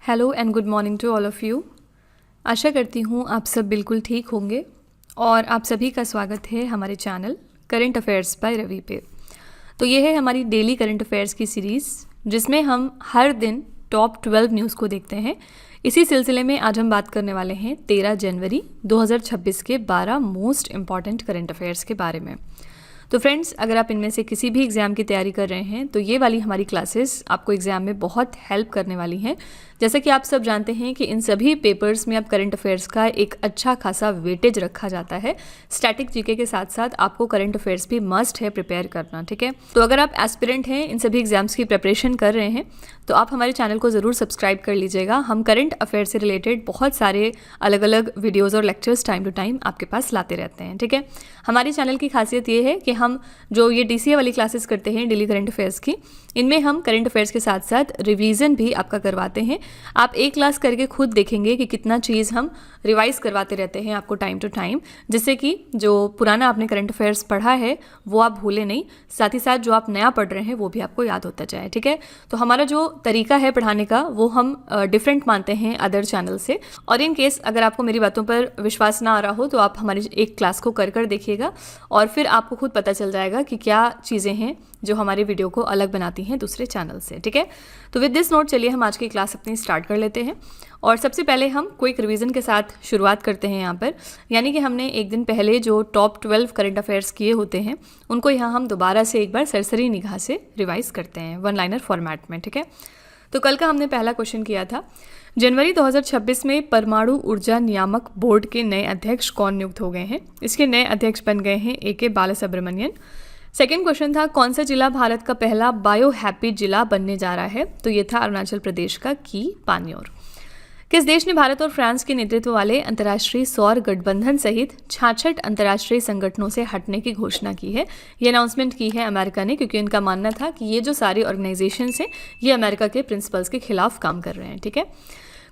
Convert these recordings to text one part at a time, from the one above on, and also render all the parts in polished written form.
Hello and good morning to all of you. आशा करती हूँ आप सब बिल्कुल ठीक होंगे और आप सभी का स्वागत है हमारे channel current affairs by Ravi पे। तो ये है हमारी डेली करंट अफेयर्स की सीरीज़ जिसमें हम हर दिन टॉप 12 न्यूज़ को देखते हैं। इसी सिलसिले में आज हम बात करने वाले हैं 13 जनवरी 2026 के 12 मोस्ट इम्पॉर्टेंट करंट अफेयर्स के बारे में। तो फ्रेंड्स, अगर आप इनमें से किसी भी एग्ज़ाम की तैयारी कर रहे हैं तो ये वाली हमारी क्लासेस आपको एग्ज़ाम में बहुत हेल्प करने वाली हैं। जैसा कि आप सब जानते हैं कि इन सभी पेपर्स में अब करंट अफेयर्स का एक अच्छा खासा वेटेज रखा जाता है। स्टैटिक जीके के साथ साथ आपको करंट अफेयर्स भी मस्ट है प्रिपेयर करना, ठीक है। तो अगर आप एस्पिरेंट हैं, इन सभी एग्जाम्स की प्रिपरेशन कर रहे हैं, तो आप हमारे चैनल को ज़रूर सब्सक्राइब कर लीजिएगा। हम करंट अफेयर से रिलेटेड बहुत सारे अलग अलग वीडियोज़ और लेक्चर्स टाइम टू टाइम आपके पास लाते रहते हैं, ठीक है। हमारे चैनल की खासियत ये है कि हम जो ये DCA वाली क्लासेस करते हैं डेली करंट अफेयर्स की, इनमें हम करंट अफेयर्स के साथ साथ रिवीजन भी आपका करवाते हैं। आप एक क्लास करके खुद देखेंगे कि कितना चीज़ हम रिवाइज करवाते रहते हैं आपको टाइम टू टाइम, जिससे कि जो पुराना आपने करंट अफेयर्स पढ़ा है वो आप भूलें नहीं, साथ ही साथ जो आप नया पढ़ रहे हैं वो भी आपको याद होता जाए, ठीक है। तो हमारा जो तरीका है पढ़ाने का वो हम डिफरेंट मानते हैं अदर चैनल से। और इन केस अगर आपको मेरी बातों पर विश्वास ना आ रहा हो तो आप हमारी एक क्लास को कर देखिएगा और फिर आपको खुद पता चल जाएगा कि क्या चीज़ें हैं जो हमारे वीडियो को अलग बनाती हैं दूसरे चैनल से, ठीक है। तो विद दिस नोट चलिए हम आज की क्लास अपनी स्टार्ट कर लेते हैं। और सबसे पहले हम क्विक रिवीजन के साथ शुरुआत करते हैं यहाँ पर, यानी कि हमने एक दिन पहले जो टॉप 12 करंट अफेयर्स किए होते हैं उनको यहाँ हम दोबारा से एक बार सरसरी निगाह से रिवाइज करते हैं वन लाइनर फॉर्मेट में, ठीक है। तो कल का हमने पहला क्वेश्चन किया था, जनवरी 2026 में परमाणु ऊर्जा नियामक बोर्ड के नए अध्यक्ष कौन नियुक्त हो गए हैं। इसके नए अध्यक्ष बन गए हैं AK बालासुब्रमण्यन। सेकेंड क्वेश्चन था, कौन सा जिला भारत का पहला बायो हैप्पी जिला बनने जा रहा है। तो ये था अरुणाचल प्रदेश का की पान्योर। किस देश ने भारत और फ्रांस के नेतृत्व वाले अंतर्राष्ट्रीय सौर गठबंधन सहित 66 अंतर्राष्ट्रीय संगठनों से हटने की घोषणा की है। ये अनाउंसमेंट की है अमेरिका ने, क्योंकि उनका मानना था कि ये जो सारी ऑर्गेनाइजेशंस हैं ये अमेरिका के प्रिंसिपल्स के खिलाफ काम कर रहे हैं, ठीक है।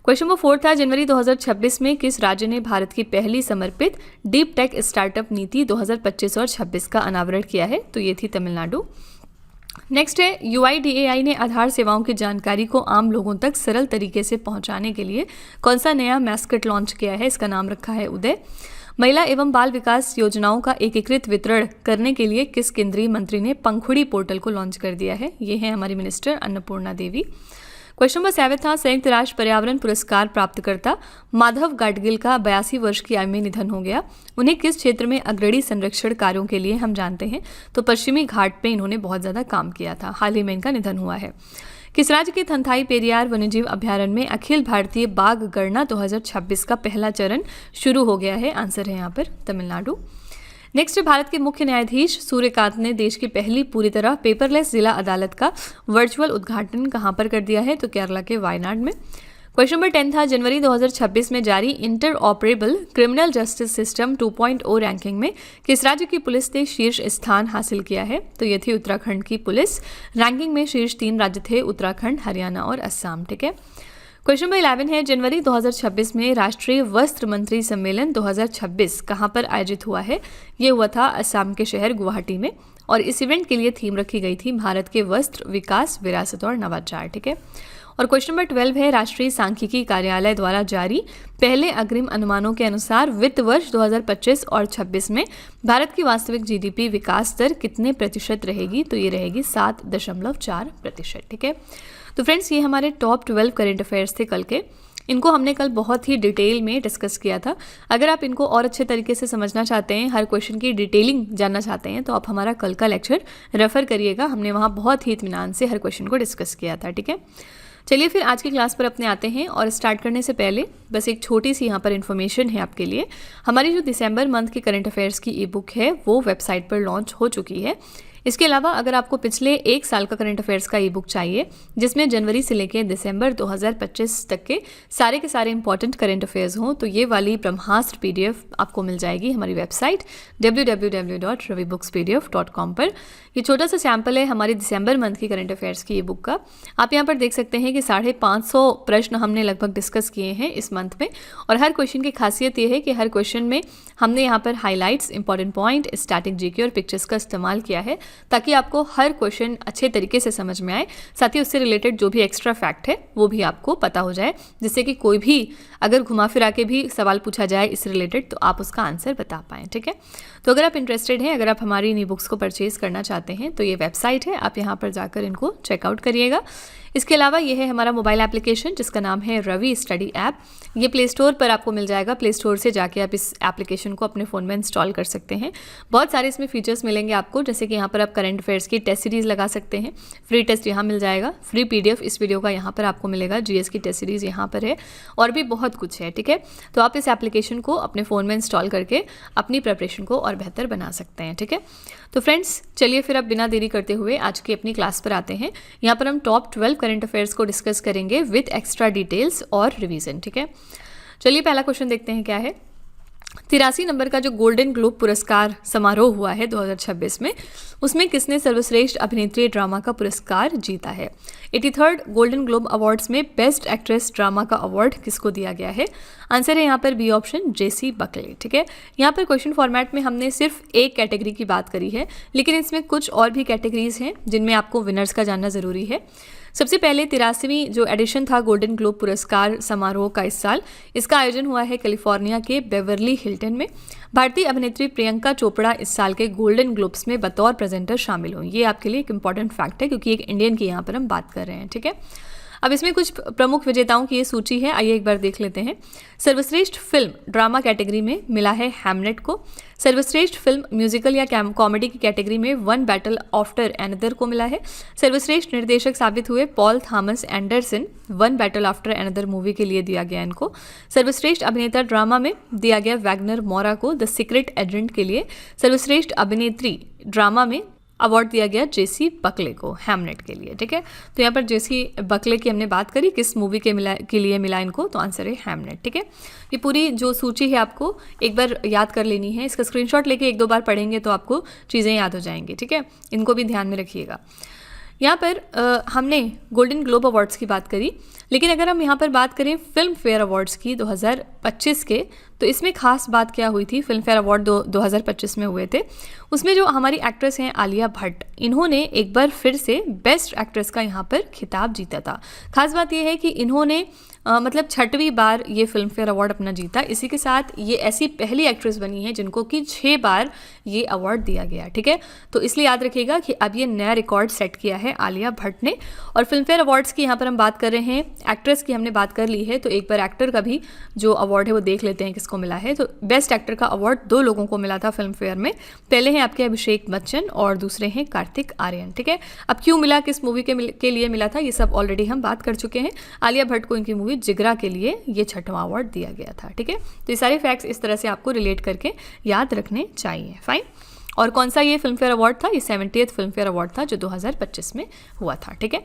क्वेश्चन नंबर 4 था, जनवरी 2026 में किस राज्य ने भारत की पहली समर्पित डीप टेक स्टार्टअप नीति 2025 और 26 का अनावरण किया है। तो ये थी तमिलनाडु। नेक्स्ट है, UIDAI ने आधार सेवाओं की जानकारी को आम लोगों तक सरल तरीके से पहुंचाने के लिए कौन सा नया मैस्कट लॉन्च किया है। इसका नाम रखा है उदय। महिला एवं बाल विकास योजनाओं का एकीकृत वितरण करने के लिए किस केंद्रीय मंत्री ने पंखुड़ी पोर्टल को लॉन्च कर दिया है। ये है हमारी मिनिस्टर अन्नपूर्णा देवी। क्वेश्चन नंबर 7 था, संयुक्त राष्ट्र पर्यावरण पुरस्कार प्राप्तकर्ता माधव गाडगिल का 82 वर्ष की आयु में निधन हो गया। उन्हें किस क्षेत्र में अग्रणी संरक्षण कार्यों के लिए हम जानते हैं। तो पश्चिमी घाट पे इन्होंने बहुत ज़्यादा काम किया था, हाल ही में इनका निधन हुआ है। किस राज्य के थंथाई पेरियार वन्यजीव अभ्यारण्य में अखिल भारतीय बाघ गणना 2026 का पहला चरण शुरू हो गया है। आंसर है यहाँ पर तमिलनाडु। नेक्स्ट, भारत के मुख्य न्यायाधीश सूर्यकांत ने देश की पहली पूरी तरह पेपरलेस जिला अदालत का वर्चुअल उद्घाटन कहां पर कर दिया है। तो केरला के वायनाड में। क्वेश्चन नंबर 10 था, जनवरी 2026 में जारी inter operable criminal justice system 2.0 ranking में किस राज्य की पुलिस ने शीर्ष स्थान हासिल किया है। तो ये थी उत्तराखंड की पुलिस। रैंकिंग में शीर्ष 3 राज्य थे उत्तराखंड, हरियाणा और असम, ठीक है। क्वेश्चन नंबर 11 है, जनवरी 2026 में राष्ट्रीय वस्त्र मंत्री सम्मेलन 2026 कहां पर आयोजित हुआ है। ये हुआ था असम के शहर गुवाहाटी में और इस इवेंट के लिए थीम रखी गई थी भारत के वस्त्र विकास, विरासत और नवाचार, ठीक है। और क्वेश्चन नंबर 12 है, राष्ट्रीय सांख्यिकी कार्यालय द्वारा जारी पहले अग्रिम अनुमानों के अनुसार वित्त वर्ष 2025 और 26 में भारत की वास्तविक GDP विकास दर कितने प्रतिशत रहेगी। तो ये रहेगी 7.4%, ठीक है। तो फ्रेंड्स, ये हमारे टॉप 12 करंट अफेयर्स थे कल के। इनको हमने कल बहुत ही डिटेल में डिस्कस किया था। अगर आप इनको और अच्छे तरीके से समझना चाहते हैं, हर क्वेश्चन की डिटेलिंग जानना चाहते हैं, तो आप हमारा कल का लेक्चर रेफर करिएगा। हमने वहाँ बहुत ही इत्मीनान से हर क्वेश्चन को डिस्कस किया था, ठीक है। चलिए फिर आज की क्लास पर अपने आते हैं और स्टार्ट करने से पहले बस एक छोटी सी यहाँ पर इन्फॉर्मेशन है आपके लिए। हमारी जो दिसंबर मंथ की करंट अफेयर्स की ई-बुक है वो वेबसाइट पर लॉन्च हो चुकी है। इसके अलावा अगर आपको पिछले एक साल का करंट अफेयर्स का ई-बुक चाहिए जिसमें जनवरी से लेकर दिसंबर 2025 तक के सारे इंपॉर्टेंट करंट अफेयर्स हों, तो ये वाली ब्रह्मास्त्र PDF आपको मिल जाएगी हमारी वेबसाइट www.ravibooks.pdf.com पर। ये छोटा सा सैम्पल है हमारी दिसंबर मंथ की करंट अफेयर्स की ई-बुक का। आप यहाँ पर देख सकते हैं कि 550 प्रश्न हमने लगभग डिस्कस किए हैं इस मंथ में। और हर क्वेश्चन की खासियत ये है कि हर क्वेश्चन में हमने यहाँ पर highlights, important point, static GK और पिक्चर्स का इस्तेमाल किया है ताकि आपको हर क्वेश्चन अच्छे तरीके से समझ में आए, साथ ही उससे रिलेटेड जो भी एक्स्ट्रा फैक्ट है वो भी आपको पता हो जाए, जिससे कि कोई भी अगर घुमा फिरा के भी सवाल पूछा जाए इस रिलेटेड तो आप उसका आंसर बता पाएँ। ठीक है, तो अगर आप इंटरेस्टेड हैं, अगर आप हमारी इन बुक्स को परचेज़ करना चाहते हैं तो ये वेबसाइट है, आप यहाँ पर जाकर इनको चेकआउट करिएगा। इसके अलावा ये है हमारा मोबाइल एप्लीकेशन जिसका नाम है रवि स्टडी ऐप। ये प्ले स्टोर पर आपको मिल जाएगा, प्ले स्टोर से जाके आप इस एप्लीकेशन को अपने फ़ोन में इंस्टॉल कर सकते हैं। बहुत सारे इसमें फीचर्स मिलेंगे आपको, जैसे कि यहाँ पर आप करंट अफेयर्स की टेस्ट सीरीज़ लगा सकते हैं, फ्री टेस्ट यहाँ मिल जाएगा, फ्री PDF इस वीडियो का यहाँ पर आपको मिलेगा, GS की टेस्ट सीरीज़ यहाँ पर है और भी बहुत कुछ है। ठीक है, तो आप इस एप्लीकेशन को अपने फ़ोन में इंस्टॉल करके अपनी प्रिपरेशन को और बेहतर बना सकते हैं। ठीक है, तो फ्रेंड्स चलिए फिर अब बिना देरी करते हुए आज की अपनी क्लास पर आते हैं। यहाँ पर हम टॉप 12 करंट अफेयर्स को डिस्कस करेंगे विद एक्स्ट्रा डिटेल्स और रिवीजन। ठीक है, चलिए पहला क्वेश्चन देखते हैं क्या है। 83 नंबर का जो गोल्डन ग्लोब पुरस्कार समारोह हुआ है 2026 में, उसमें किसने सर्वश्रेष्ठ अभिनेत्री ड्रामा का पुरस्कार जीता है। 83rd गोल्डन ग्लोब अवार्ड्स में बेस्ट एक्ट्रेस ड्रामा का अवार्ड किसको दिया गया है। आंसर है यहाँ पर बी ऑप्शन, जेसी बकले। ठीक है, यहाँ पर क्वेश्चन फॉर्मेट में हमने सिर्फ एक कैटेगरी की बात करी है, लेकिन इसमें कुछ और भी कैटेगरीज हैं जिनमें आपको विनर्स का जानना ज़रूरी है। सबसे पहले 83वीं जो एडिशन था गोल्डन ग्लोब पुरस्कार समारोह का इस साल, इसका आयोजन हुआ है कैलिफोर्निया के बेवर्ली हिल्टन में। भारतीय अभिनेत्री प्रियंका चोपड़ा इस साल के गोल्डन ग्लोब्स में बतौर प्रेजेंटर शामिल हुई। ये आपके लिए एक इंपॉर्टेंट फैक्ट है क्योंकि एक इंडियन की यहाँ पर हम बात कर रहे हैं। ठीक है, अब इसमें कुछ प्रमुख विजेताओं की ये सूची है, आइए एक बार देख लेते हैं। सर्वश्रेष्ठ फिल्म ड्रामा कैटेगरी में मिला है हैमलेट को। सर्वश्रेष्ठ फिल्म म्यूजिकल या कॉमेडी की कैटेगरी में वन बैटल आफ्टर एनदर को मिला है। सर्वश्रेष्ठ निर्देशक साबित हुए Paul Thomas Anderson, one battle after another movie के लिए दिया गया इनको। सर्वश्रेष्ठ अभिनेता ड्रामा में दिया गया वैगनर मोरा को द सीक्रेट एजेंट के लिए। सर्वश्रेष्ठ अभिनेत्री ड्रामा में अवार्ड दिया गया जेसी बकले को हैमलेट के लिए। ठीक है, तो यहाँ पर जेसी बकले की हमने बात करी, किस मूवी के लिए मिला इनको, तो आंसर है हैमलेट। ठीक है, ये पूरी जो सूची है आपको एक बार याद कर लेनी है, इसका स्क्रीनशॉट लेके एक दो बार पढ़ेंगे तो आपको चीज़ें याद हो जाएंगी। ठीक है, इनको भी ध्यान में रखिएगा। यहाँ पर हमने गोल्डन ग्लोब अवार्ड्स की बात करी, लेकिन अगर हम यहाँ पर बात करें फिल्म फेयर अवार्ड्स की 2025 के, तो इसमें खास बात क्या हुई थी। फिल्म फेयर अवार्ड 2025 में हुए थे, उसमें जो हमारी एक्ट्रेस हैं आलिया भट्ट, इन्होंने एक बार फिर से बेस्ट एक्ट्रेस का यहाँ पर खिताब जीता था। खास बात यह है कि इन्होंने मतलब 6वीं बार ये फिल्म फेयर अवार्ड अपना जीता। इसी के साथ ये ऐसी पहली एक्ट्रेस बनी है जिनको कि 6 बार ये अवार्ड दिया गया। ठीक है, तो इसलिए याद रखिएगा कि अब ये नया रिकॉर्ड सेट किया है आलिया भट्ट ने। और फिल्म फेयर अवार्ड्स की यहाँ पर हम बात कर रहे हैं, एक्ट्रेस की हमने बात कर ली है, तो एक बार एक्टर का भी जो अवार्ड है वो देख लेते हैं किसको मिला है। तो बेस्ट एक्टर का अवार्ड 2 लोगों को मिला था फिल्म फेयर में। पहले हैं आपके अभिषेक बच्चन और दूसरे हैं कार्तिक आर्यन। ठीक है, अब क्यों मिला, किस मूवी के लिए मिला था, ये सब ऑलरेडी हम बात कर चुके हैं। आलिया भट्ट को इनकी मूवी जिगरा के लिए ये 6वां अवार्ड दिया गया था। ठीक है, तो ये सारे फैक्ट्स इस तरह से आपको रिलेट करके याद रखने चाहिए। फाइन, और कौन सा ये फिल्म फेयर अवार्ड था, ये 70th फिल्म फेयर अवार्ड था जो 2025 में हुआ था। ठीक है,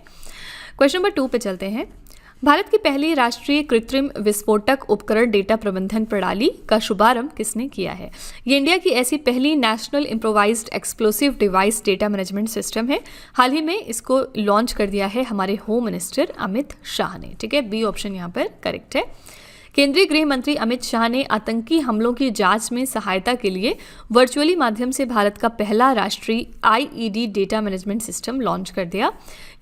क्वेश्चन नंबर 2 पे चलते हैं। भारत की पहली राष्ट्रीय कृत्रिम विस्फोटक उपकरण डेटा प्रबंधन प्रणाली का शुभारंभ किसने किया है। ये इंडिया की ऐसी पहली national improvised explosive device data management system है। हाल ही में इसको लॉन्च कर दिया है हमारे होम मिनिस्टर अमित शाह ने। ठीक है, बी ऑप्शन यहाँ पर करेक्ट है। केंद्रीय गृह मंत्री अमित शाह ने आतंकी हमलों की जांच में सहायता के लिए वर्चुअली माध्यम से भारत का पहला राष्ट्रीय IED data management system launch कर दिया।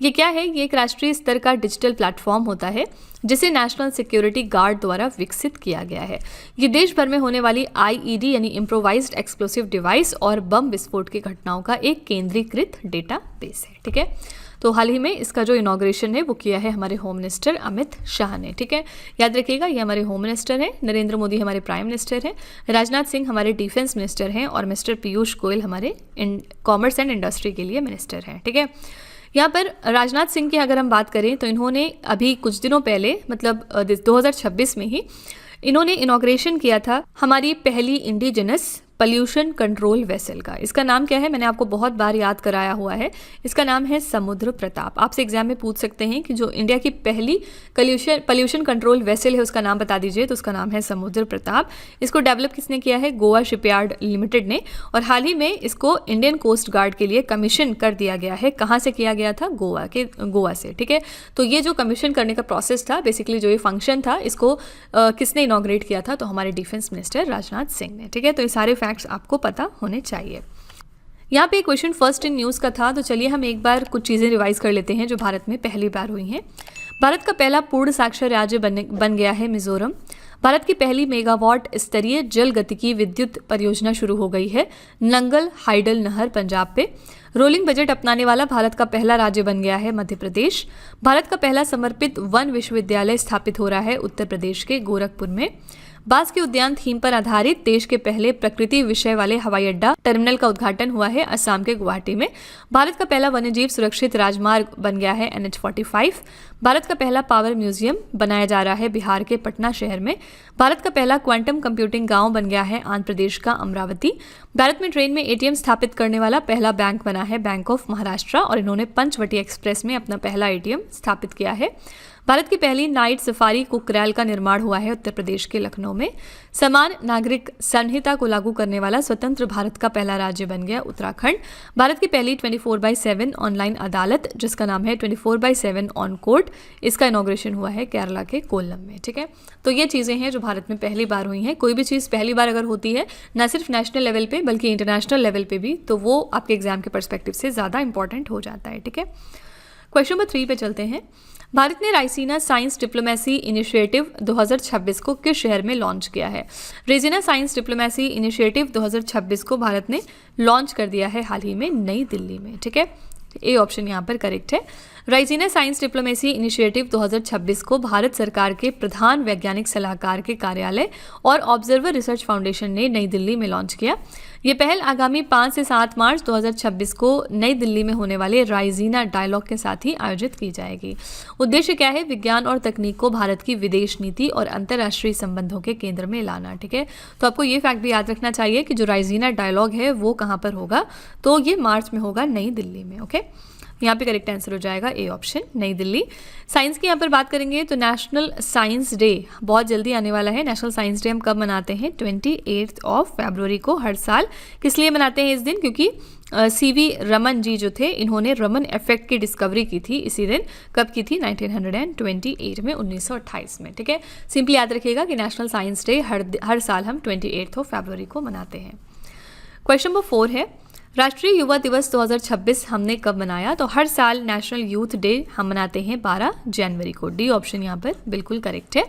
ये क्या है, ये एक राष्ट्रीय स्तर का डिजिटल प्लेटफॉर्म होता है जिसे नेशनल सिक्योरिटी गार्ड द्वारा विकसित किया गया है। ये देश भर में होने वाली IED यानी इम्प्रोवाइज्ड एक्सप्लोसिव डिवाइस और बम विस्फोट की घटनाओं का एक केंद्रीकृत डेटा बेस है। ठीक है, तो हाल ही में इसका जो इनॉग्रेशन है वो किया है हमारे होम मिनिस्टर अमित शाह ने। ठीक है, याद रखिएगा ये हमारे होम मिनिस्टर हैं, नरेंद्र मोदी हमारे प्राइम मिनिस्टर हैं, राजनाथ सिंह हमारे डिफेंस मिनिस्टर हैं और मिस्टर पीयूष गोयल हमारे कॉमर्स एंड इंडस्ट्री के लिए मिनिस्टर हैं। ठीक है, यहाँ पर राजनाथ सिंह की अगर हम बात करें तो इन्होंने अभी कुछ दिनों पहले मतलब 2026 में ही इन्होंने इनॉग्रेशन किया था हमारी पहली इंडिजिनस पॉल्यूशन कंट्रोल वेसल का। इसका नाम क्या है, मैंने आपको बहुत बार याद कराया हुआ है, इसका नाम है समुद्र प्रताप। आपसे एग्जाम में पूछ सकते हैं कि जो इंडिया की पहली पॉल्यूशन कंट्रोल वेसल है उसका नाम बता दीजिए, तो उसका नाम है समुद्र प्रताप। इसको डेवलप किसने किया है, गोवा शिपयार्ड लिमिटेड ने, और हाल ही में इसको इंडियन कोस्ट गार्ड के लिए कमीशन कर दिया गया है। कहाँ से किया गया था, गोवा से। ठीक है, तो ये जो कमीशन करने का प्रोसेस था, बेसिकली जो ये फंक्शन था, इसको किसने इनॉग्रेट किया था, तो हमारे डिफेंस मिनिस्टर राजनाथ सिंह ने। ठीक है, तो ये सारे फैक्ट्स आपको पता होने चाहिए। यहाँ पे क्वेश्चन फर्स्ट इन न्यूज़ का था, तो चलिए हम एक बार कुछ चीज़ें रिवाइज कर लेते हैं जो भारत में पहली बार हुई हैं। भारत का पहला पूर्ण साक्षर राज्य बन गया है मिजोरम। भारत की पहली मेगावाट स्तरीय जल गतिकी विद्युत परियोजना शुरू हो गई है नंगल हाइडल नहर पंजाब पे। रोलिंग बजट अपनाने वाला भारत का पहला राज्य बन गया है मध्य प्रदेश। भारत का पहला समर्पित वन विश्वविद्यालय स्थापित हो रहा है उत्तर प्रदेश के गोरखपुर में। बांस के उद्यान थीम पर आधारित देश के पहले प्रकृति विषय वाले हवाई अड्डा टर्मिनल का उद्घाटन हुआ है असम के गुवाहाटी में। भारत का पहला वन्यजीव सुरक्षित राजमार्ग बन गया है NH45। भारत का पहला पावर म्यूजियम बनाया जा रहा है बिहार के पटना शहर में। भारत का पहला क्वांटम कंप्यूटिंग गांव बन गया है आंध्र प्रदेश का अमरावती। भारत में ट्रेन में ATM स्थापित करने वाला पहला बैंक बना है बैंक ऑफ महाराष्ट्र और इन्होंने पंचवटी एक्सप्रेस में अपना पहला ATM स्थापित किया है। भारत की पहली नाइट सफारी कुकरैल का निर्माण हुआ है उत्तर प्रदेश के लखनऊ में। समान नागरिक संहिता को लागू करने वाला स्वतंत्र भारत का पहला राज्य बन गया उत्तराखंड। भारत की पहली 24/7 ऑनलाइन अदालत जिसका नाम है 24/7 ऑन कोर्ट, इसका इनॉग्रेशन हुआ है केरला के कोल्लम में। ठीक है, तो ये चीज़ें हैं जो भारत में पहली बार हुई हैं। कोई भी चीज़ पहली बार अगर होती है न सिर्फ नेशनल लेवल पे बल्कि इंटरनेशनल लेवल पे भी, तो वो आपके एग्जाम के पर्सपेक्टिव से ज़्यादा इंपॉर्टेंट हो जाता है। ठीक है, क्वेश्चन नंबर 3 पे चलते हैं। भारत ने राइसीना साइंस डिप्लोमेसी इनिशिएटिव 2026 को किस शहर में लॉन्च किया है? राइसीना साइंस डिप्लोमेसी इनिशिएटिव 2026 को भारत ने लॉन्च कर दिया है हाल ही में नई दिल्ली में। ठीक है, ए ऑप्शन यहाँ पर करेक्ट है। राइसीना साइंस डिप्लोमेसी इनिशिएटिव 2026 को भारत सरकार के प्रधान वैज्ञानिक सलाहकार के कार्यालय और ऑब्जर्वर रिसर्च फाउंडेशन ने नई दिल्ली में लॉन्च किया। ये पहल आगामी 5 से 7 मार्च 2026 को नई दिल्ली में होने वाले राइसीना डायलॉग के साथ ही आयोजित की जाएगी। उद्देश्य क्या है? विज्ञान और तकनीक को भारत की विदेश नीति और अंतर्राष्ट्रीय संबंधों के केंद्र में लाना। ठीक है, तो आपको ये फैक्ट भी याद रखना चाहिए कि जो राइसीना डायलॉग है वो कहाँ पर होगा, तो ये मार्च में होगा नई दिल्ली में। ओके, यहाँ पे करेक्ट आंसर हो जाएगा ए ऑप्शन, नई दिल्ली। साइंस की यहाँ पर बात करेंगे तो नेशनल साइंस डे बहुत जल्दी आने वाला है। नेशनल साइंस डे हम कब मनाते हैं? 28 फरवरी को हर साल। किस लिए मनाते हैं इस दिन? क्योंकि CV रमन जी जो थे, इन्होंने रमन इफेक्ट की डिस्कवरी की थी इसी दिन। कब की थी? 1928 में, 1928 में। ठीक है, सिंपली याद रखिएगा कि नेशनल साइंस डे हर साल हम 28 फरवरी को मनाते हैं। क्वेश्चन नंबर 4 है, राष्ट्रीय युवा दिवस 2026 हमने कब मनाया? तो हर साल नेशनल यूथ डे हम मनाते हैं 12 जनवरी को। डी ऑप्शन यहाँ पर बिल्कुल करेक्ट है।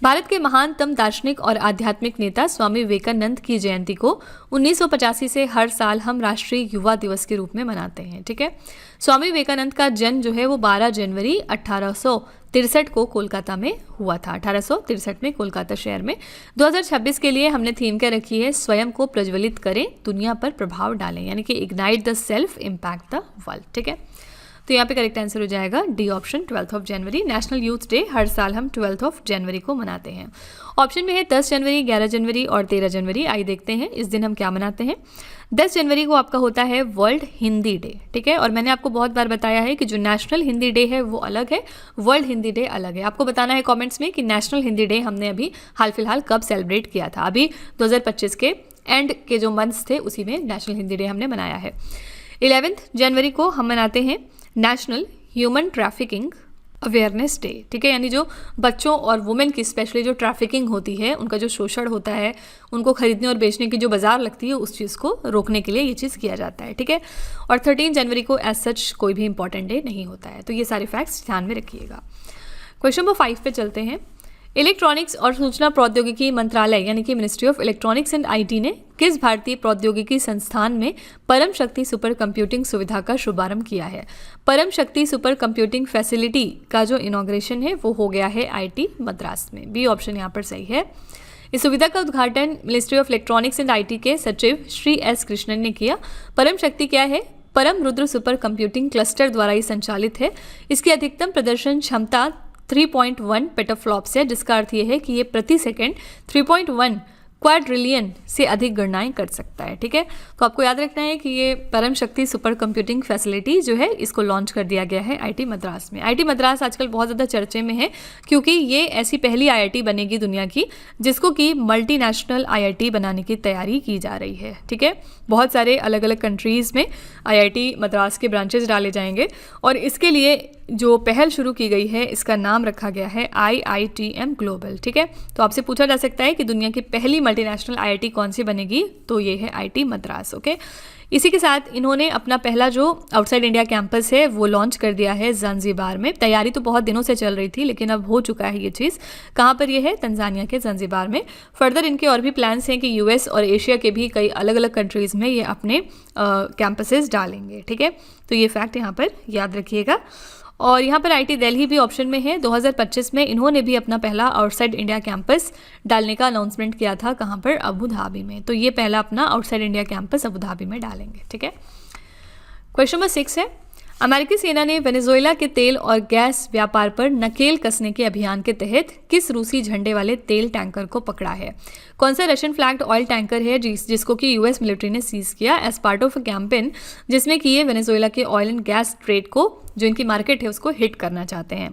भारत के महानतम दार्शनिक और आध्यात्मिक नेता स्वामी विवेकानंद की जयंती को 1985 से हर साल हम राष्ट्रीय युवा दिवस के रूप में मनाते हैं। ठीक है, स्वामी विवेकानंद का जन्म जो है वो 12 जनवरी 1863 को कोलकाता में हुआ था। 1863 में कोलकाता शहर में। 2026 के लिए हमने थीम क्या रखी है? स्वयं को प्रज्वलित करें, दुनिया पर प्रभाव डालें, यानी कि ignite the self, impact the world. ठीक है, तो यहाँ पे करेक्ट आंसर हो जाएगा डी ऑप्शन, 12 जनवरी। नेशनल यूथ डे हर साल हम 12 जनवरी को मनाते हैं। ऑप्शन में है 10 जनवरी, 11 जनवरी और 13 जनवरी। आइए देखते हैं इस दिन हम क्या मनाते हैं। 10 जनवरी को आपका होता है वर्ल्ड हिंदी डे। ठीक है, और मैंने आपको बहुत बार बताया है कि जो नेशनल हिंदी डे है वो अलग है, वर्ल्ड हिंदी डे अलग है। आपको बताना है कमेंट्स में कि नेशनल हिंदी डे हमने अभी हाल फिलहाल कब सेलिब्रेट किया था। अभी 2025 के एंड के जो मंथ्स थे उसी में नेशनल हिंदी डे हमने मनाया है। 11 जनवरी को हम मनाते हैं national human trafficking awareness day. ठीक है, यानी जो बच्चों और वुमेन की स्पेशली जो ट्रैफिकिंग होती है, उनका जो शोषण होता है, उनको खरीदने और बेचने की जो बाजार लगती है, उस चीज़ को रोकने के लिए ये चीज़ किया जाता है। ठीक है, और 13 जनवरी को एज सच कोई भी इंपॉर्टेंट डे नहीं होता है। तो ये सारे फैक्ट्स ध्यान में रखिएगा। क्वेश्चन नंबर 5 पे चलते हैं। इलेक्ट्रॉनिक्स और सूचना प्रौद्योगिकी मंत्रालय यानी कि ministry of electronics and IT ने किस भारतीय प्रौद्योगिकी संस्थान में परम शक्ति सुपर कंप्यूटिंग सुविधा का शुभारंभ किया है? परम शक्ति सुपर कंप्यूटिंग फैसिलिटी का जो इनॉग्रेशन है वो हो गया है IT मद्रास में। बी ऑप्शन यहाँ पर सही है। इस सुविधा का उद्घाटन ministry of electronics and IT के सचिव श्री S कृष्णन ने किया। परम शक्ति क्या है? परम रुद्र सुपर कंप्यूटिंग क्लस्टर द्वारा ही संचालित है। इसकी अधिकतम प्रदर्शन क्षमता 3.1 पेटाफ्लॉप्स है, जिसका अर्थ ये है कि ये प्रति सेकंड 3.1 क्वाड्रिलियन से अधिक गणनाएं कर सकता है। ठीक है, तो आपको याद रखना है कि ये परम शक्ति सुपर कंप्यूटिंग फैसिलिटी जो है इसको लॉन्च कर दिया गया है IT मद्रास में। IT मद्रास आजकल बहुत ज़्यादा चर्चे में है क्योंकि ये ऐसी पहली IIT बनेगी दुनिया की जिसको कि मल्टीनेशनल IIT बनाने की तैयारी की जा रही है। ठीक है, बहुत सारे अलग अलग कंट्रीज़ में IIT मद्रास के ब्रांचेज डाले जाएंगे और इसके लिए जो पहल शुरू की गई है इसका नाम रखा गया है IITM ग्लोबल। ठीक है, तो आपसे पूछा जा सकता है कि दुनिया की पहली मल्टीनेशनल IIT कौन सी बनेगी, तो ये है IT मद्रास। ओके, इसी के साथ इन्होंने अपना पहला जो आउटसाइड इंडिया कैंपस है वो लॉन्च कर दिया है ज़ंज़िबार में। तैयारी तो बहुत दिनों से चल रही थी लेकिन अब हो चुका है ये चीज़। कहाँ पर ये है? तंजानिया के ज़ंज़िबार में। फर्दर इनके और भी प्लान्स हैं कि यूएस और एशिया के भी कई अलग अलग कंट्रीज़ में ये अपने कैंपसेस डालेंगे। ठीक है, तो ये फैक्ट यहाँ पर याद रखिएगा। और यहाँ पर आईटी दिल्ली भी ऑप्शन में है। 2025 में इन्होंने भी अपना पहला आउटसाइड इंडिया कैंपस डालने का अनाउंसमेंट किया था। कहाँ पर? अबू धाबी में। तो ये पहला अपना outside India campus Abu Dhabi में डालेंगे। ठीक है, क्वेश्चन नंबर 6 है, अमेरिकी सेना ने वेनेजुएला के तेल और गैस व्यापार पर नकेल कसने के अभियान के तहत किस रूसी झंडे वाले तेल टैंकर को पकड़ा है? कौन सा रशियन फ्लैग्ड ऑयल टैंकर है जिसको कि यूएस मिलिट्री ने सीज किया as part of a campaign जिसमें कि ये वेनेजुएला के ऑयल एंड गैस ट्रेड को, जो इनकी मार्केट है, उसको हिट करना चाहते हैं?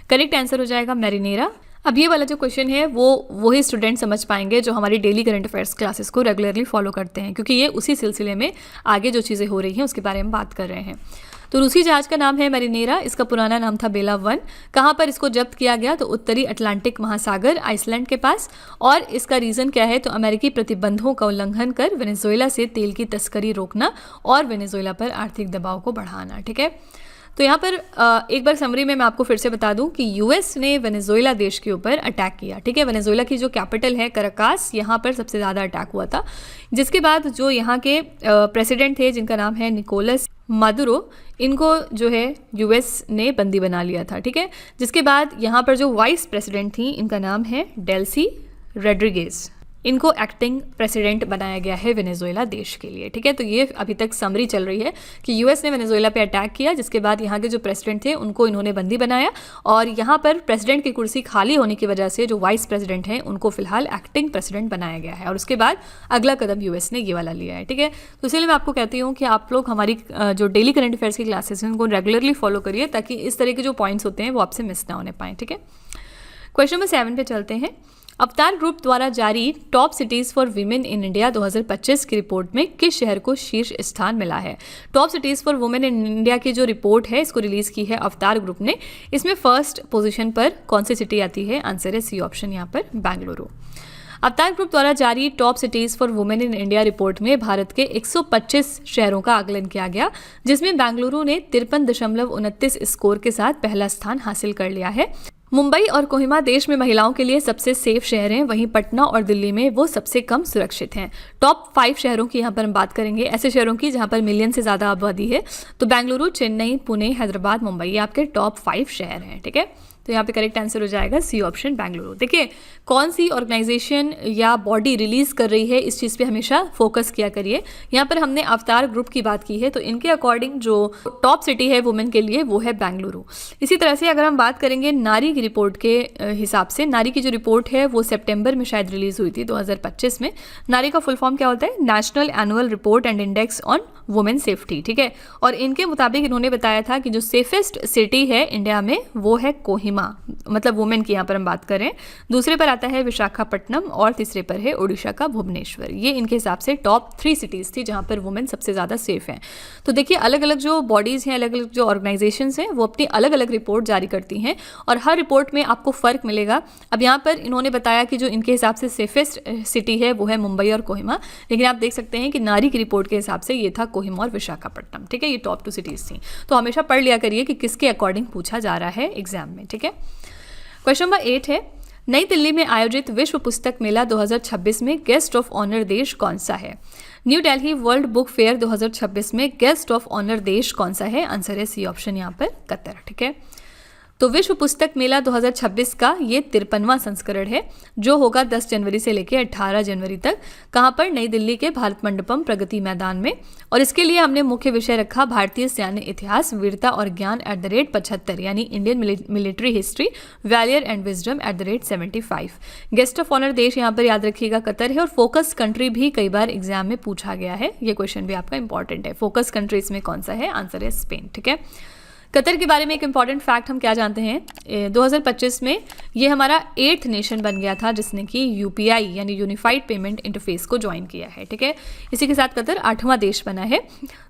करेक्ट आंसर हो जाएगा मैरिनेरा। अब ये वाला जो क्वेश्चन है वो वही स्टूडेंट समझ पाएंगे जो हमारी डेली करंट अफेयर्स क्लासेस को रेगुलरली फॉलो करते हैं, क्योंकि ये उसी सिलसिले में आगे जो चीज़ें हो रही हैं उसके बारे में बात कर रहे हैं। तो रूसी जहाज का नाम है मैरिनेरा। इसका पुराना नाम था बेला 1। कहाँ पर इसको जब्त किया गया? तो उत्तरी अटलांटिक महासागर, आइसलैंड के पास। और इसका रीज़न क्या है? तो अमेरिकी प्रतिबंधों का उल्लंघन कर वेनेजुएला से तेल की तस्करी रोकना और वेनेजुएला पर आर्थिक दबाव को बढ़ाना। ठीक है, तो यहाँ पर एक बार समरी में मैं आपको फिर से बता दूं कि यूएस ने वेनेजुएला देश के ऊपर अटैक किया। ठीक है, वेनेजुएला की जो कैपिटल है कराकास, यहाँ पर सबसे ज़्यादा अटैक हुआ था, जिसके बाद जो यहाँ के प्रेसिडेंट थे जिनका नाम है निकोलस मादुरो, इनको जो है यूएस ने बंदी बना लिया था। ठीक है, जिसके बाद यहाँ पर जो वाइस प्रेसिडेंट थी इनका नाम है डेल्सी रोड्रिगेज, इनको एक्टिंग प्रेसिडेंट बनाया गया है वेनेजुएला देश के लिए। ठीक है, तो ये अभी तक समरी चल रही है कि यूएस ने वेनेजुएला पे अटैक किया, जिसके बाद यहाँ के जो प्रेसिडेंट थे उनको इन्होंने बंदी बनाया, और यहाँ पर प्रेसिडेंट की कुर्सी खाली होने की वजह से जो वाइस प्रेसिडेंट हैं उनको फिलहाल एक्टिंग प्रेसिडेंट बनाया गया है, और उसके बाद अगला कदम यूएस ने ये वाला लिया है। ठीक है, तो इसलिए मैं आपको कहती हूँ कि आप लोग हमारी जो डेली करंट अफेयर्स की क्लासेस हैं उनको रेगुलरली फॉलो करिए, ताकि इस तरह के जो पॉइंट्स होते हैं वो आपसे मिस ना होने पाएँ। ठीक है, क्वेश्चन नंबर 7 पे चलते हैं। अवतार ग्रुप द्वारा जारी top cities for women in India 2025 की रिपोर्ट में किस शहर को शीर्ष स्थान मिला है? Top cities for women in India की जो रिपोर्ट है इसको रिलीज़ की है अवतार ग्रुप ने। इसमें फर्स्ट पोजीशन पर कौन सी सिटी आती है? आंसर है सी ऑप्शन, यहाँ पर बेंगलुरु। अवतार ग्रुप द्वारा जारी top cities for women in India report में भारत के 125 शहरों का आकलन किया गया, जिसमें बेंगलुरु ने 53.29 स्कोर के साथ पहला स्थान हासिल कर लिया है। मुंबई और कोहिमा देश में महिलाओं के लिए सबसे सेफ शहर हैं, वहीं पटना और दिल्ली में वो सबसे कम सुरक्षित हैं। टॉप 5 शहरों की यहाँ पर हम बात करेंगे, ऐसे शहरों की जहाँ पर मिलियन से ज़्यादा आबादी है। तो बेंगलुरु, चेन्नई, पुणे, हैदराबाद, मुंबई, ये आपके टॉप 5 शहर हैं। ठीक है, तो यहाँ पे करेक्ट आंसर हो जाएगा सी ऑप्शन, बेंगलुरु। देखिए, कौन सी ऑर्गेनाइजेशन या बॉडी रिलीज़ कर रही है इस चीज़ पे हमेशा फोकस किया करिए। यहाँ पर हमने अवतार ग्रुप की बात की है, तो इनके अकॉर्डिंग जो टॉप सिटी है वुमेन के लिए वो है बेंगलुरु। इसी तरह से अगर हम बात करेंगे नारी की रिपोर्ट के हिसाब से, नारी की जो रिपोर्ट है वो सितंबर में शायद रिलीज़ हुई थी 2025 में। नारी का फुल फॉर्म क्या होता है? National annual report and index on women safety. ठीक है, और इनके मुताबिक इन्होंने बताया था कि जो सेफेस्ट सिटी है इंडिया में वो है कोहिमा, मतलब वुमेन की यहाँ पर हम बात करें। दूसरे पर आता है विशाखापट्टनम और तीसरे पर है ओडिशा का भुवनेश्वर। ये इनके हिसाब से टॉप 3 सिटीज़ थी जहाँ पर वुमेन सबसे ज़्यादा सेफ हैं। तो देखिए, अलग अलग जो बॉडीज़ हैं, अलग अलग जो ऑर्गेनाइजेशंस हैं, वो अपनी अलग अलग रिपोर्ट जारी करती हैं और हर रिपोर्ट में आपको फ़र्क मिलेगा। अब यहाँ पर इन्होंने बताया कि जो इनके हिसाब से सेफेस्ट सिटी है वो है मुंबई और कोहिमा, लेकिन आप देख सकते हैं कि नारी की रिपोर्ट के हिसाब से ये था कोहिमा और विशाखापट्टनम। ठीक है, ये टॉप 2 सिटीज़ थी। तो हमेशा पढ़ लिया करिए कि किसके अकॉर्डिंग पूछा जा रहा है एग्जाम में। ठीक है, क्वेश्चन नंबर 8 है, नई दिल्ली में आयोजित विश्व पुस्तक मेला 2026 में गेस्ट ऑफ ऑनर देश कौन सा है? New Delhi world book fair 2026 में गेस्ट ऑफ ऑनर देश कौन सा है? आंसर है सी ऑप्शन, यहाँ पर कतर। ठीक है, तो विश्व पुस्तक मेला 2026 का ये 53वां संस्करण है, जो होगा 10 जनवरी से लेकर 18 जनवरी तक। कहाँ पर? नई दिल्ली के भारत मंडपम प्रगति मैदान में। और इसके लिए हमने मुख्य विषय रखा भारतीय सैन्य इतिहास, वीरता और ज्ञान @75, यानी Indian military history, valour and wisdom @75। Guest of honour देश यहाँ पर याद रखिएगा कतर है, और फोकस कंट्री भी कई बार एग्जाम में पूछा गया है। ये क्वेश्चन भी आपका इंपॉर्टेंट है। फोकस कंट्री इसमें कौन सा है? आंसर है स्पेन। ठीक है, कतर के बारे में एक इंपॉर्टेंट फैक्ट हम क्या जानते हैं? 2025 में ये हमारा 8th नेशन बन गया था जिसने कि यूपीआई यानी यूनिफाइड पेमेंट इंटरफेस को ज्वाइन किया है। ठीक है, इसी के साथ कतर 8वां देश बना है।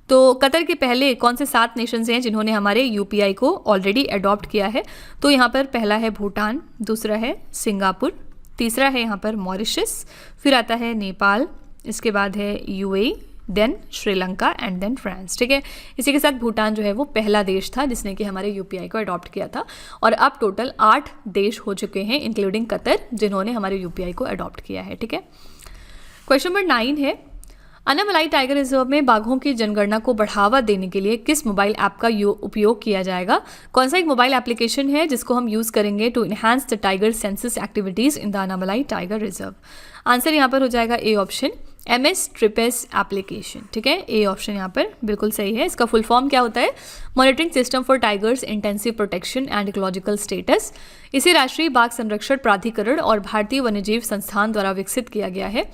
तो कतर के पहले कौन से 7 नेशंस हैं जिन्होंने हमारे यूपीआई को ऑलरेडी अडॉप्ट किया है? तो यहाँ पर पहला है भूटान, दूसरा है सिंगापुर, तीसरा है यहाँ पर मॉरिशस, फिर आता है नेपाल, इसके बाद है UAE, then Sri Lanka and then France. ठीक है, इसी के साथ भूटान जो है वो पहला देश था जिसने कि हमारे यूपीआई को अडॉप्ट किया था, और अब टोटल 8 देश हो चुके हैं इंक्लूडिंग कतर जिन्होंने हमारे यूपीआई को अडॉप्ट किया है। ठीक है, क्वेश्चन नंबर 9 है, अनामलाई टाइगर रिजर्व में बाघों की जनगणना को बढ़ावा देने के लिए किस मोबाइल ऐप का उपयोग किया जाएगा? कौन सा एक मोबाइल एप्लीकेशन है जिसको हम यूज करेंगे to enhance the tiger census activities in the Anamalai tiger reserve? Answer यहाँ पर हो जाएगा A option, MS tripes application. ठीक है, ए ऑप्शन यहाँ पर बिल्कुल सही है। इसका फुल फॉर्म क्या होता है? Monitoring system for tigers intensive protection and ecological status. इसे राष्ट्रीय बाघ संरक्षण प्राधिकरण और भारतीय वन्यजीव संस्थान द्वारा विकसित किया गया है।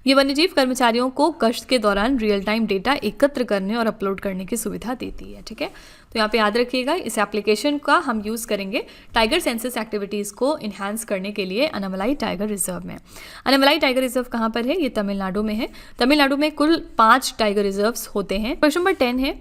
ये वन्यजीव कर्मचारियों को गश्त के दौरान रियल टाइम डेटा एकत्र करने और अपलोड करने की सुविधा देती है। ठीक है, तो यहाँ पे याद रखिएगा इस एप्लीकेशन का हम यूज़ करेंगे टाइगर सेंसस एक्टिविटीज़ को इन्हांस करने के लिए अनामलाई टाइगर रिजर्व में। अनामलाई टाइगर रिजर्व कहाँ पर है? ये तमिलनाडु में है। तमिलनाडु में कुल 5 टाइगर रिजर्व्स होते हैं। क्वेश्चन नंबर 10 है,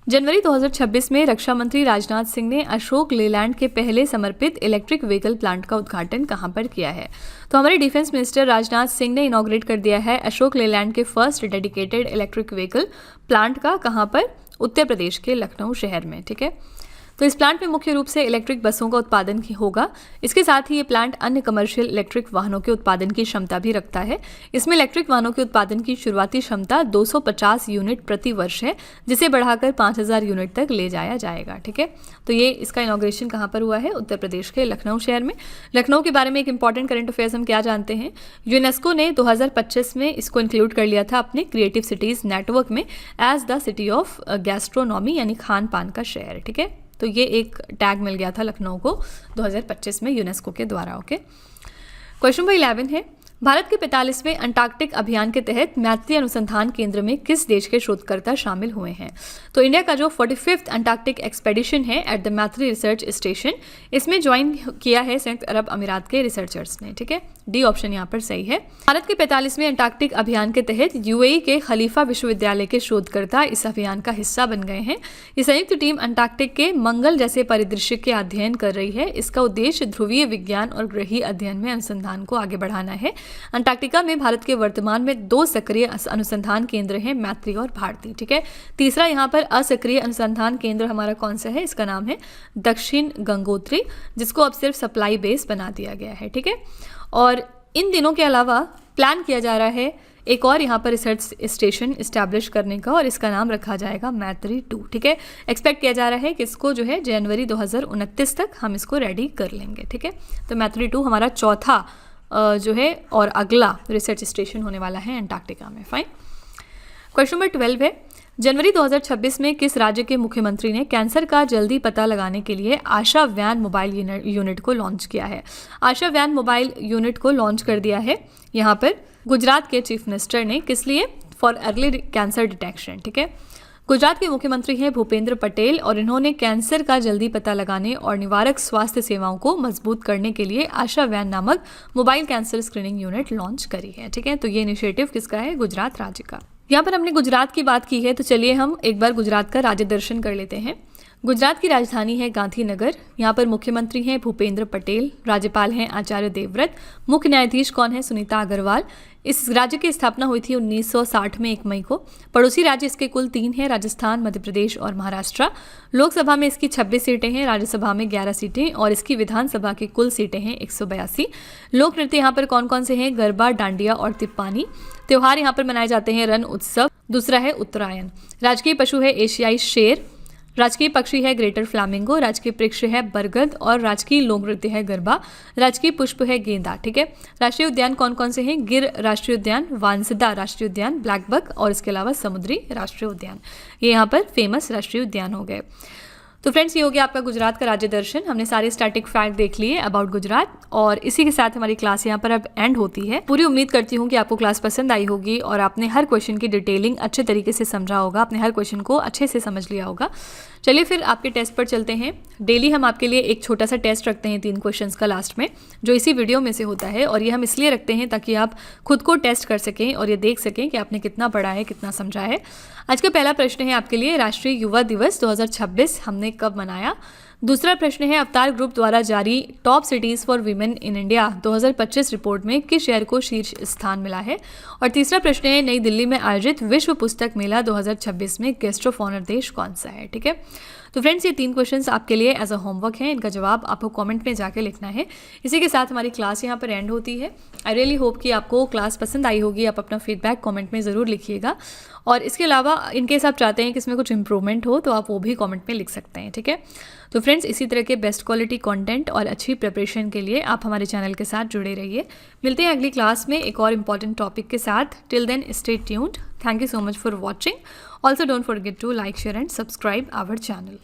जनवरी 2026 में रक्षा मंत्री राजनाथ सिंह ने अशोक लेलैंड के पहले समर्पित इलेक्ट्रिक व्हीकल प्लांट का उद्घाटन कहां पर किया है? तो हमारे डिफेंस मिनिस्टर राजनाथ सिंह ने इनॉग्रेट कर दिया है अशोक लेलैंड के first dedicated electric vehicle plant का। कहां पर? उत्तर प्रदेश के लखनऊ शहर में। ठीक है, तो इस प्लांट में मुख्य रूप से इलेक्ट्रिक बसों का उत्पादन होगा। इसके साथ ही ये प्लांट अन्य कमर्शियल इलेक्ट्रिक वाहनों के उत्पादन की क्षमता भी रखता है। इसमें इलेक्ट्रिक वाहनों के उत्पादन की शुरुआती क्षमता 250 यूनिट प्रति वर्ष है, जिसे बढ़ाकर 5000 यूनिट तक ले जाया जाएगा। ठीक है, तो ये इसका इनॉग्रेशन कहाँ पर हुआ है? उत्तर प्रदेश के लखनऊ शहर में। लखनऊ के बारे में एक इंपॉर्टेंट करंट अफेयर्स हम क्या जानते हैं? यूनेस्को ने 2025 में इसको इंक्लूड कर लिया था अपने क्रिएटिव सिटीज़ नेटवर्क में as the city of gastronomy, यानी खान पान का शहर। ठीक है, तो ये एक टैग मिल गया था लखनऊ को 2025 में यूनेस्को के द्वारा। ओके, क्वेश्चन नंबर 11 है, भारत के 45वें अंटार्कटिक अभियान के तहत मैत्री अनुसंधान केंद्र में किस देश के शोधकर्ता शामिल हुए हैं? तो इंडिया का जो 45th अंटार्कटिक एक्सपेडिशन है एट द मैत्री रिसर्च स्टेशन, इसमें ज्वाइन किया है संयुक्त अरब अमीरात के रिसर्चर्स ने। ठीक है, डी ऑप्शन यहाँ पर सही है। भारत के 45वें अंटार्कटिक अभियान के तहत यूएई के खलीफा विश्वविद्यालय के शोधकर्ता इस अभियान का हिस्सा बन गए हैं। ये संयुक्त टीम अंटार्कटिक के मंगल जैसे परिदृश्य के अध्ययन कर रही है। इसका उद्देश्य ध्रुवीय विज्ञान और ग्रहीय अध्ययन में अनुसंधान को आगे बढ़ाना है। अंटार्कटिका में भारत के वर्तमान में 2 सक्रिय अनुसंधान केंद्र हैं, मैत्री और भारती। ठीक है, तीसरा यहाँ पर असक्रिय अनुसंधान केंद्र हमारा कौन सा है? इसका नाम है दक्षिण गंगोत्री, जिसको अब सिर्फ सप्लाई बेस बना दिया गया है। ठीक है, और इन दिनों के अलावा प्लान किया जा रहा है एक और यहाँ पर रिसर्च स्टेशन इस्टेब्लिश करने का, और इसका नाम रखा जाएगा मैत्री 2। ठीक है, एक्सपेक्ट किया जा रहा है कि इसको जो है जनवरी 2029 तक हम इसको रेडी कर लेंगे। ठीक है, तो मैत्री 2 हमारा चौथा जो है और अगला रिसर्च स्टेशन होने वाला है अंटार्कटिका में। फाइन। क्वेश्चन नंबर 12 है, जनवरी 2026 में किस राज्य के मुख्यमंत्री ने कैंसर का जल्दी पता लगाने के लिए आशा वैन मोबाइल यूनिट को लॉन्च किया है? आशा वैन मोबाइल यूनिट को लॉन्च कर दिया है यहाँ पर गुजरात के चीफ मिनिस्टर ने। किस लिए? For early cancer detection. ठीक है, गुजरात के मुख्यमंत्री हैं भूपेंद्र पटेल, और इन्होंने कैंसर का जल्दी पता लगाने और निवारक स्वास्थ्य सेवाओं को मजबूत करने के लिए आशा वैन नामक mobile cancer screening unit launch करी है। ठीक है, तो ये इनिशिएटिव किसका है? गुजरात राज्य का। यहाँ पर हमने गुजरात की बात की है, तो चलिए हम एक बार गुजरात का राज्य दर्शन कर लेते हैं। गुजरात की राजधानी है गांधीनगर। यहाँ पर मुख्यमंत्री हैं भूपेंद्र पटेल, राज्यपाल हैं आचार्य देवव्रत, मुख्य न्यायाधीश कौन है? सुनीता अग्रवाल। इस राज्य की स्थापना हुई थी 1960 में 1 मई को। पड़ोसी राज्य इसके कुल 3 हैं, राजस्थान, मध्य प्रदेश और महाराष्ट्र। लोकसभा में इसकी 26 सीटें हैं, राज्यसभा में 11 सीटें, और इसकी विधानसभा की कुल सीटें हैं 182। लोक नृत्य यहाँ पर कौन कौन से हैं? गरबा, डांडिया और तिप्पानी। त्योहार यहाँ पर मनाए जाते हैं रण उत्सव, दूसरा है उत्तरायण। राजकीय पशु है एशियाई शेर, राजकीय पक्षी है ग्रेटर फ्लामिंगो, राजकीय वृक्ष है बरगद, और राजकीय लोक नृत्य है गरबा। राजकीय पुष्प है गेंदा। ठीक है, राष्ट्रीय उद्यान कौन कौन से हैं? गिर राष्ट्रीय उद्यान, वांसदा राष्ट्रीय उद्यान, ब्लैक बक, और इसके अलावा समुद्री राष्ट्रीय उद्यान। ये यहाँ पर फेमस राष्ट्रीय उद्यान हो गए। तो फ्रेंड्स, ये हो गया आपका गुजरात का राज्य दर्शन। हमने सारे स्टैटिक फैक्ट देख लिए अबाउट गुजरात, और इसी के साथ हमारी क्लास यहाँ पर अब एंड होती है। पूरी उम्मीद करती हूँ कि आपको क्लास पसंद आई होगी और आपने हर क्वेश्चन की डिटेलिंग अच्छे तरीके से समझा होगा, आपने हर क्वेश्चन को अच्छे से समझ लिया होगा। चलिए फिर आपके टेस्ट पर चलते हैं। डेली हम आपके लिए एक छोटा सा टेस्ट रखते हैं 3 क्वेश्चंस का लास्ट में, जो इसी वीडियो में से होता है, और ये हम इसलिए रखते हैं ताकि आप खुद को टेस्ट कर सकें और ये देख सकें कि आपने कितना पढ़ा है, कितना समझा है। आज का पहला प्रश्न है आपके लिए, राष्ट्रीय युवा दिवस 2026 हमने कब मनाया? दूसरा प्रश्न है, अवतार ग्रुप द्वारा जारी top cities for women in India 2025 report में किस शहर को शीर्ष स्थान मिला है। और तीसरा प्रश्न है, नई दिल्ली में आयोजित विश्व पुस्तक मेला 2026 में गेस्ट ऑफ ऑनर देश कौन सा है। ठीक है, तो फ्रेंड्स ये 3 क्वेश्चंस आपके लिए एज अ होमवर्क हैं, इनका जवाब आपको कमेंट में जाके लिखना है। इसी के साथ हमारी क्लास यहाँ पर एंड होती है। आई रियली होप कि आपको क्लास पसंद आई होगी। आप अपना फीडबैक कमेंट में ज़रूर लिखिएगा, और इसके अलावा इनकेस आप चाहते हैं कि इसमें कुछ इंप्रूवमेंट हो तो आप वो भी कमेंट में लिख सकते हैं। ठीक है, तो फ्रेंड्स इसी तरह के बेस्ट क्वालिटी कंटेंट और अच्छी प्रिपरेशन के लिए आप हमारे चैनल के साथ जुड़े रहिए। मिलते हैं अगली क्लास में एक और इम्पॉर्टेंट टॉपिक के साथ। Till then stay tuned. Thank you so much for watching. Also don't forget to like, share and subscribe our channel.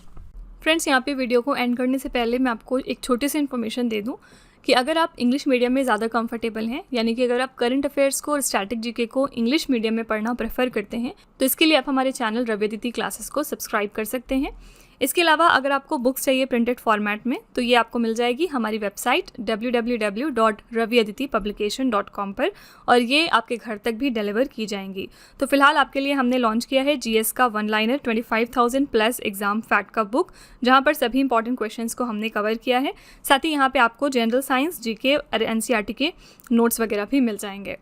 Friends यहाँ पे वीडियो को एंड करने से पहले मैं आपको एक छोटी सी इन्फॉर्मेशन दे दूँ कि अगर आप इंग्लिश मीडियम में ज़्यादा कंफर्टेबल हैं, यानी कि अगर आप करंट अफेयर्स को और स्टैटिक जीके को इंग्लिश मीडियम में पढ़ना प्रेफर करते हैं, तो इसके लिए आप हमारे चैनल रवि अदिति क्लासेस को सब्सक्राइब कर सकते हैं। इसके अलावा अगर आपको बुक्स चाहिए प्रिंटेड फॉर्मेट में, तो ये आपको मिल जाएगी हमारी वेबसाइट www.raviaditipublication.com पर, और ये आपके घर तक भी डिलीवर की जाएंगी। तो फिलहाल आपके लिए हमने लॉन्च किया है जीएस का 1 लाइनर 25,000 प्लस एग्जाम फैक्ट का बुक, जहाँ पर सभी इंपॉर्टेंट क्वेश्चंस को हमने कवर किया है। साथ ही यहाँ पे आपको जनरल साइंस, जीके और एनसीईआरटी के नोट्स वगैरह भी मिल जाएंगे।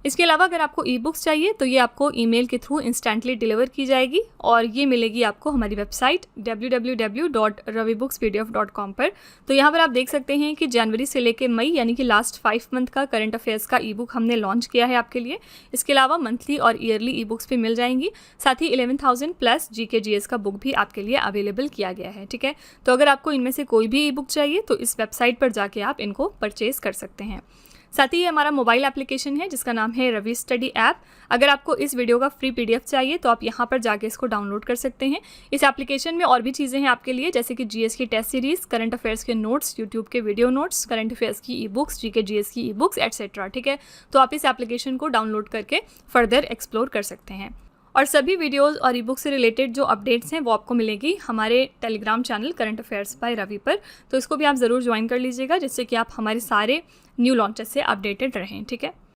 इसके अलावा अगर आपको ई बुक्स चाहिए तो ये आपको ईमेल के थ्रू इंस्टेंटली डिलीवर की जाएगी, और ये मिलेगी आपको हमारी वेबसाइट www.ravibooks.pdf.com पर। तो यहाँ पर आप देख सकते हैं कि जनवरी से लेकर मई, यानी कि लास्ट 5 मंथ का करंट अफेयर्स का ई बुक हमने लॉन्च किया है आपके लिए। इसके अलावा मंथली और ईयरली ई बुक्स भी मिल जाएंगी। साथ ही 11,000 प्लस जीके जीएस का बुक भी आपके लिए अवेलेबल किया गया है। ठीक है, तो अगर आपको इनमें से कोई भी ई बुक चाहिए तो इस वेबसाइट पर जाके आप इनको परचेज कर सकते हैं। साथ ही ये हमारा मोबाइल एप्लीकेशन है जिसका नाम है रवि स्टडी ऐप। अगर आपको इस वीडियो का फ्री पीडीएफ चाहिए तो आप यहाँ पर जाके इसको डाउनलोड कर सकते हैं। इस एप्लीकेशन में और भी चीज़ें हैं आपके लिए, जैसे कि जीएस की टेस्ट सीरीज, करंट अफेयर्स के नोट्स, यूट्यूब के वीडियो नोट्स, करंट अफेयर्स की ई बुक्स, जीके जीएस की ई बुक्स एटसेट्रा। ठीक है, तो आप इस एप्लीकेशन को डाउनलोड करके फर्दर एक्सप्लोर कर सकते हैं। और सभी वीडियोस और ई बुक से रिलेटेड जो अपडेट्स हैं वो आपको मिलेगी हमारे Telegram channel current affairs by Ravi पर। तो इसको भी आप ज़रूर ज्वाइन कर लीजिएगा, जिससे कि आप हमारे सारे न्यू लॉन्चेस से अपडेटेड रहें। ठीक है।